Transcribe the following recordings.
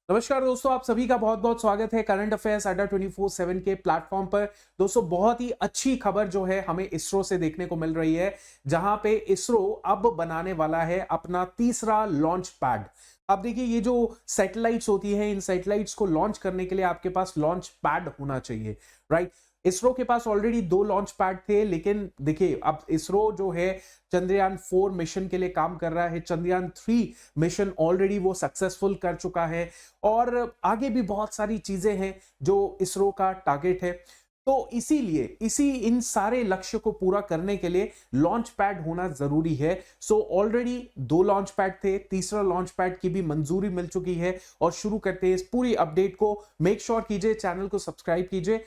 नमस्कार दोस्तों, आप सभी का बहुत बहुत स्वागत है करंट अफेयर्स अड्डा 24/7 के प्लेटफॉर्म पर। दोस्तों, बहुत ही अच्छी खबर जो है हमें इसरो से देखने को मिल रही है, जहां पे इसरो अब बनाने वाला है अपना तीसरा लॉन्च पैड। अब देखिए, ये जो सैटेलाइट्स होती हैं, इन सैटेलाइट्स को लॉन्च करने के लिए आपके पास लॉन्च पैड होना चाहिए, राइट। इसरो के पास ऑलरेडी 2 लॉन्च पैड थे, लेकिन देखिए अब इसरो जो है चंद्रयान 4 मिशन के लिए काम कर रहा है। चंद्रयान 3 मिशन ऑलरेडी वो सक्सेसफुल कर चुका है और आगे भी बहुत सारी चीजें हैं जो इसरो का टारगेट है। तो इसीलिए इन सारे लक्ष्य को पूरा करने के लिए लॉन्च पैड होना जरूरी है। सो ऑलरेडी 2 लॉन्च पैड थे, तीसरा लॉन्च पैड की भी मंजूरी मिल चुकी है। और शुरू करते हैं इस पूरी अपडेट को। मेक श्योर कीजिए, चैनल को सब्सक्राइब कीजिए,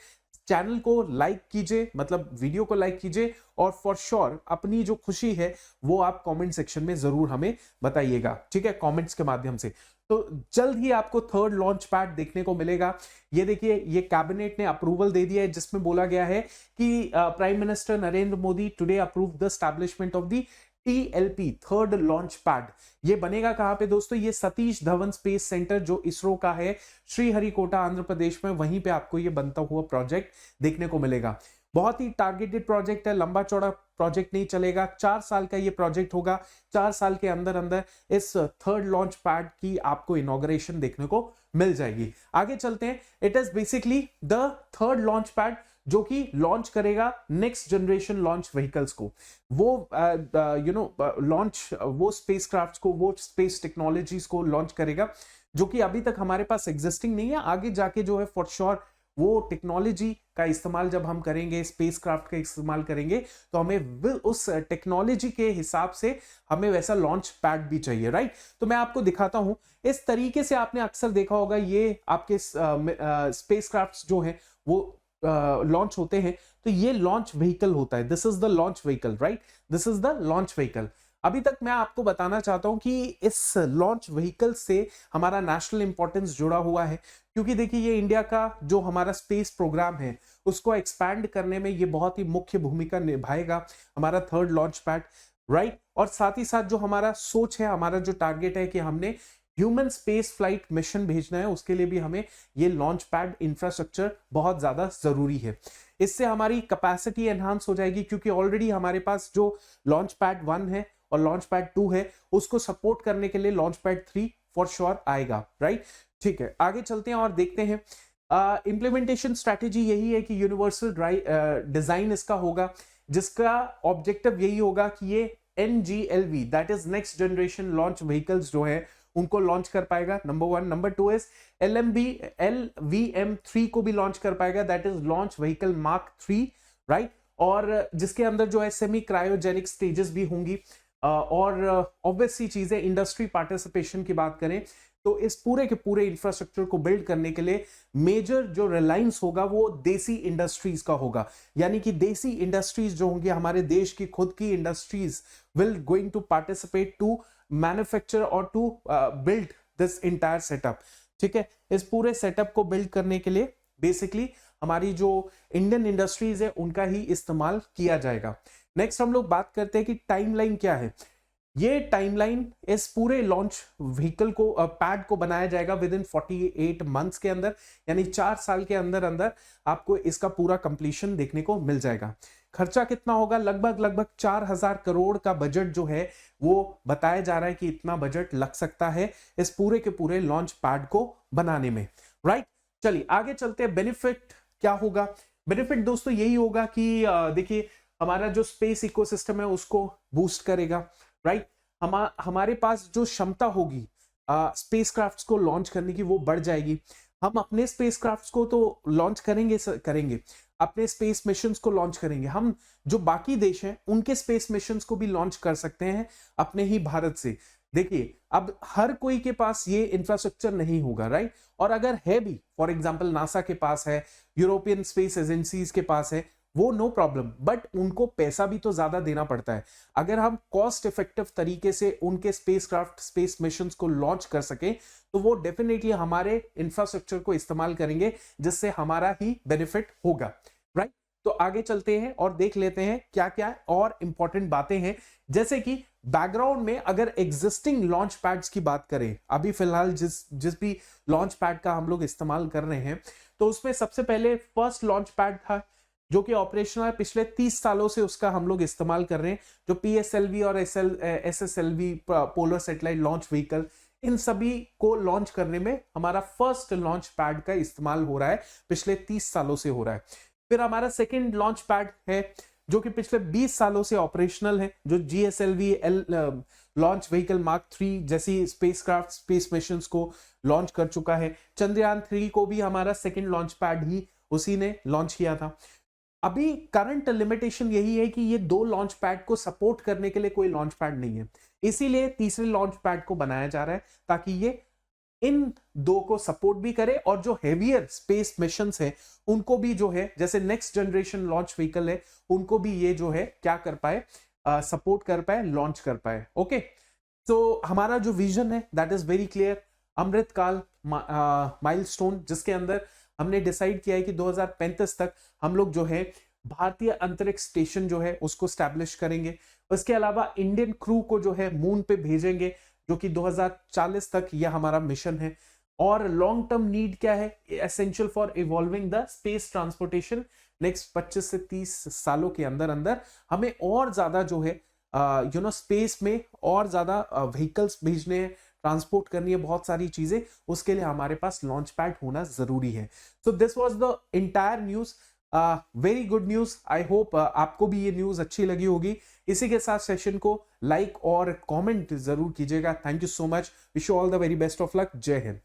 चैनल को लाइक कीजिए, मतलब वीडियो को लाइक कीजिए, और फॉर श्योर अपनी जो खुशी है वो आप कमेंट सेक्शन में जरूर हमें बताइएगा, ठीक है, कमेंट्स के माध्यम से। तो जल्द ही आपको थर्ड लॉन्च पैड देखने को मिलेगा। ये देखिए, ये कैबिनेट ने अप्रूवल दे दिया है, जिसमें बोला गया है कि prime minister Narendra Modi today approve the establishment of the TLP third launch pad. ये बनेगा कहां पे दोस्तों? ये सतीश धवन स्पेस सेंटर जो इसरो का है, श्रीहरिकोटा आंध्र प्रदेश में, वहीं पे आपको ये बनता हुआ प्रोजेक्ट देखने को मिलेगा। बहुत ही टारगेटेड प्रोजेक्ट है, लंबा चौड़ा प्रोजेक्ट नहीं चलेगा। 4 साल का ये प्रोजेक्ट होगा। 4 साल के अंदर अंदर इस थर्ड लॉन्च पैड की आपको इनॉग्रेशन देखने को मिल जाएगी। आगे चलते हैं। It is basically the third launch pad जो कि लॉन्च करेगा नेक्स्ट जनरेशन लॉन्च व्हीकल्स को। वो लॉन्च वो स्पेसक्राफ्ट्स को, वो स्पेस टेक्नोलॉजीज को लॉन्च करेगा जो कि अभी तक हमारे पास एग्जिस्टिंग नहीं है। आगे जाके जो है फॉर श्योर वो टेक्नोलॉजी का इस्तेमाल जब हम करेंगे, स्पेसक्राफ्ट का इस्तेमाल करेंगे, तो हमें उस टेक्नोलॉजी के हिसाब से हमें वैसा लॉन्च पैड भी चाहिए, राइट। तो मैं आपको दिखाता हूं। इस तरीके से आपने अक्सर देखा होगा, ये आपके स्पेसक्राफ्ट्स जो है वो लॉन्च होते हैं, तो ये लॉन्च व्हीकल होता है। This is the launch vehicle, right, this is the launch vehicle. अभी तक मैं आपको बताना चाहता हूं कि इस लॉन्च व्हीकल से हमारा नेशनल इंपॉर्टेंस जुड़ा हुआ है, क्योंकि देखिए ये इंडिया का जो हमारा स्पेस प्रोग्राम है उसको एक्सपैंड करने में ये बहुत ही मुख्य भूमिका निभाएगा, हमारा थर्ड लॉन्च पैड, राइट। और साथ ही साथ जो हमारा सोच है, हमारा जो टारगेट है कि हमने ह्यूमन स्पेस फ्लाइट मिशन भेजना है, उसके लिए भी हमें ये लॉन्च पैड इंफ्रास्ट्रक्चर बहुत ज्यादा जरूरी है। इससे हमारी कैपेसिटी एनहांस हो जाएगी, क्योंकि ऑलरेडी हमारे पास जो लॉन्च पैड 1 है और लॉन्च पैड 2 है, उसको सपोर्ट करने के लिए लॉन्च पैड 3 फॉर श्योर आएगा, राइट। ठीक है, आगे चलते हैं और देखते हैं। इंप्लीमेंटेशन स्ट्रैटेजी यही है कि यूनिवर्सल डिजाइन इसका होगा, जिसका ऑब्जेक्टिव यही होगा कि ये NGLV that is next generation launch vehicles जो है उनको लॉन्च कर पाएगा, नंबर 1। नंबर 2 इज LVM3 को भी लॉन्च कर पाएगा, that is launch vehicle mark 3, right. और जिसके अंदर जो है सेमी क्रायोजेनिक स्टेजेस भी होंगी। और ऑब्वियस सी चीजें, इंडस्ट्री पार्टिसिपेशन की बात करें तो इस पूरे के पूरे इंफ्रास्ट्रक्चर को बिल्ड करने के लिए मेजर जो रिलायंस होगा वो देसी इंडस्ट्रीज का होगा। यानी कि देसी इंडस्ट्रीज जो होंगी, हमारे देश की खुद की industries will going to participate to manufacture और to build this entire setup, ठीक है। इस पूरे सेटअप को बिल्ड करने के लिए बेसिकली हमारी जो इंडियन इंडस्ट्रीज है उनका ही इस्तेमाल किया जाएगा। नेक्स्ट हम लोग बात करते हैं कि टाइमलाइन क्या है। ये टाइमलाइन इस पूरे लॉन्च व्हीकल को, पैड को बनाया जाएगा विद इन 48 मंथ्स के अंदर, यानी 4 साल के अंदर अंदर आपको इसका पूरा कंप्लीशन देखने को मिल जाएगा। खर्चा कितना होगा? लगभग 4000 करोड़ का बजट जो है वो बताया जा रहा है कि इतना बजट लग सकता है इस पूरे के पूरे लॉन्च पैड को बनाने में, राइट। चलिए आगे चलते हैं। बेनिफिट क्या होगा? बेनिफिट दोस्तों यही होगा कि देखिए हमारा जो स्पेस इकोसिस्टम है उसको बूस्ट करेगा, राइट। हमारे पास जो क्षमता होगी स्पेसक्राफ्ट्स को लॉन्च करने की वो बढ़ जाएगी। हम अपने स्पेसक्राफ्ट्स को तो लॉन्च करेंगे, अपने स्पेस मिशंस को लॉन्च करेंगे। हम जो बाकी देश हैं उनके स्पेस मिशंस को भी लॉन्च कर सकते हैं अपने ही भारत से। देखिए अब हर कोई के पास ये इंफ्रास्ट्रक्चर नहीं होगा, राइट। और अगर है भी, फॉर एग्जांपल नासा के पास है, यूरोपियन स्पेस एजेंसीज के पास है, वो नो प्रॉब्लम, बट उनको पैसा भी तो ज्यादा देना पड़ता है। अगर हम कॉस्ट इफेक्टिव तरीके से उनके स्पेसक्राफ्ट, स्पेस मिशंस को लॉन्च कर सके तो वो डेफिनेटली हमारे इंफ्रास्ट्रक्चर को इस्तेमाल करेंगे, जिससे हमारा ही बेनिफिट होगा, राइट। तो आगे चलते हैं और देख लेते हैं क्या क्या और इंपॉर्टेंट बातें हैं। जैसे कि बैकग्राउंड में अगर एग्जिस्टिंग लॉन्च पैड्स की बात करें, अभी फिलहाल जिस भी लॉन्च पैड का हम लोग इस्तेमाल कर रहे हैं, तो उसमें सबसे पहले फर्स्ट लॉन्च पैड था जो कि ऑपरेशनल है, पिछले 30 सालों से उसका हम लोग इस्तेमाल कर रहे हैं, जो PSLV और SSLV polar satellite launch vehicle, इन सभी को लॉन्च करने में हमारा फर्स्ट लॉन्च पैड का इस्तेमाल हो रहा है, पिछले 30 सालों से हो रहा है। फिर हमारा सेकेंड लॉन्च पैड है जो कि पिछले 20 सालों से ऑपरेशनल है, जो GSLV लॉन्च व्हीकल मार्क 3 जैसी स्पेसक्राफ्ट स्पेस मिशन को लॉन्च कर चुका है। चंद्रयान 3 को भी हमारा सेकेंड लॉन्च पैड ही उसी ने लॉन्च किया था। अभी करंट लिमिटेशन यही है कि ये 2 लॉन्च पैड को सपोर्ट करने के लिए कोई लॉन्च पैड नहीं है, इसीलिए तीसरे लॉन्च पैड को बनाया जा रहा है ताकि ये इन 2 को सपोर्ट भी करे और जो हेवियर स्पेस मिशंस है उनको भी जो है, जैसे नेक्स्ट जनरेशन लॉन्च व्हीकल है, उनको भी ये जो है क्या कर पाए, सपोर्ट कर पाए, लॉन्च कर पाए। ओके, तो हमारा जो विजन है that is very clear, Amritkaal milestone, जिसके अंदर हमने डिसाइड किया है कि 2035 तक हम लोग जो है भारतीय अंतरिक्ष स्टेशन जो है उसको स्टैब्लिश करेंगे। उसके अलावा इंडियन क्रू को जो है मून पे भेजेंगे, जो कि 2040 तक यह हमारा मिशन है। और लॉन्ग टर्म नीड क्या है, essential for evolving the space transportation, next 25 से 30 सालों के अंदर अंदर हमें और ज्यादा जो है स्पेस में और ज्यादा व्हीकल्स भेजने हैं, ट्रांसपोर्ट करनी है बहुत सारी चीजें, उसके लिए हमारे पास लॉन्च पैड होना जरूरी है। So this was the entire news, very good news. I hope आपको भी ये न्यूज अच्छी लगी होगी। इसी के साथ सेशन को लाइक और कमेंट जरूर कीजिएगा। Thank you so much, wish you all the very best of luck. जय हिंद।